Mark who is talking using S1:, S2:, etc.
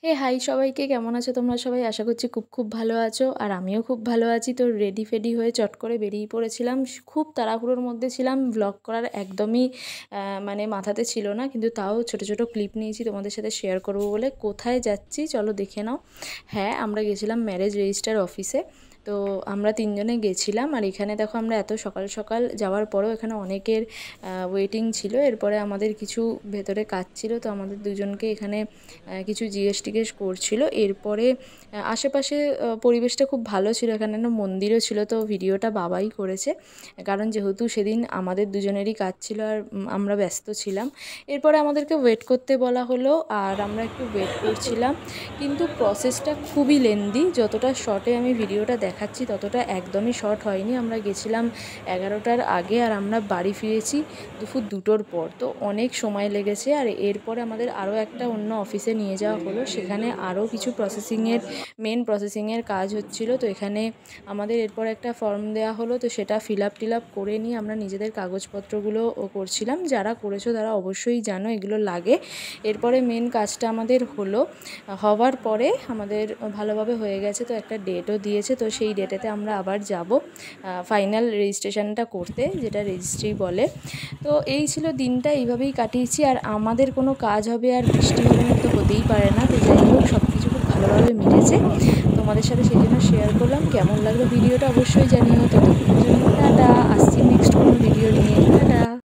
S1: হে high সবাইকে, কেমন আছো তোমরা সবাই? আশা করছি খুব খুব ভালো আছো, আর আমিও খুব ভালো আছি। তো রেডি ফেডি হয়ে চট করে বেরিয়ে পড়েছিলাম। খুব তাড়াহুড়োর মধ্যে ছিলাম, ব্লগ করার একদমই মানে মাথাতে ছিল না, কিন্তু তাও ছোট ছোট ক্লিপ নিয়েছি তোমাদের সাথে শেয়ার করবো বলে। কোথায় যাচ্ছি চলো দেখে নাও। হ্যাঁ, আমরা গেছিলাম ম্যারেজ রেজিস্টার অফিসে। তো আমরা তিনজনে গেছিলাম, আর এখানে দেখো আমরা এত সকাল সকাল যাওয়ার পরেও এখানে অনেকের ওয়েটিং ছিল। এরপরে আমাদের কিছু ভেতরে কাজ ছিল, তো আমাদের দুজনকে এখানে কিছু জিজ্ঞেস টিজ্ঞেস করছিল। এরপরে আশেপাশে পরিবেশটা খুব ভালো ছিল, এখানে একটা মন্দিরও ছিল। তো ভিডিওটা বাবাই করেছে, কারণ যেহেতু সেদিন আমাদের দুজনেরই কাজ ছিল আর আমরা ব্যস্ত ছিলাম। এরপরে আমাদেরকে ওয়েট করতে বলা হলো, আর আমরা একটু ওয়েট করছিলাম। কিন্তু প্রসেসটা খুবই লেন্দি। যতটা শর্টে আমি ভিডিওটা দেখাচ্ছি ততটা একদমই শর্ট হয়নি। আমরা গেছিলাম 11টার আগে, আর আমরা বাড়ি ফিরেছি দুপুর 2টোর পর। তো অনেক সময় লেগেছে। আর এরপরে আমাদের আরও একটা অন্য অফিসে নিয়ে যাওয়া হলো, সেখানে আরও কিছু মেন প্রসেসিংয়ের কাজ হচ্ছিলো। তো এখানে আমাদের এরপর একটা ফর্ম দেওয়া হলো, তো সেটা ফিল আপ করে নিয়ে আমরা নিজেদের কাগজপত্রগুলো করছিলাম। যারা করেছো তারা অবশ্যই জানো এগুলো লাগে। এরপরে মেন কাজটা আমাদের হওয়ার পরে আমাদের ভালোভাবে হয়ে গেছে, তো একটা ডেটও দিয়েছে। তো সেই ডেটেতে আমরা আবার যাব ফাইনাল রেজিস্ট্রেশনটা করতে, যেটা রেজিস্ট্রি বলে। তো এই ছিল দিনটা, এইভাবেই কাটিয়েছি। আর আমাদের কোনো কাজ হবে আর বৃষ্টি হবে না তো হতেই পারে না। তো যাই হোক, সব কিছু খুব ভালোভাবে মিটেছে। তোমাদের সাথে সেই জন্য শেয়ার করলাম। কেমন লাগলো ভিডিওটা অবশ্যই জানিও। ততক্ষণের জন্য টাটা, আসছি নেক্সট কোনো ভিডিও নিয়ে।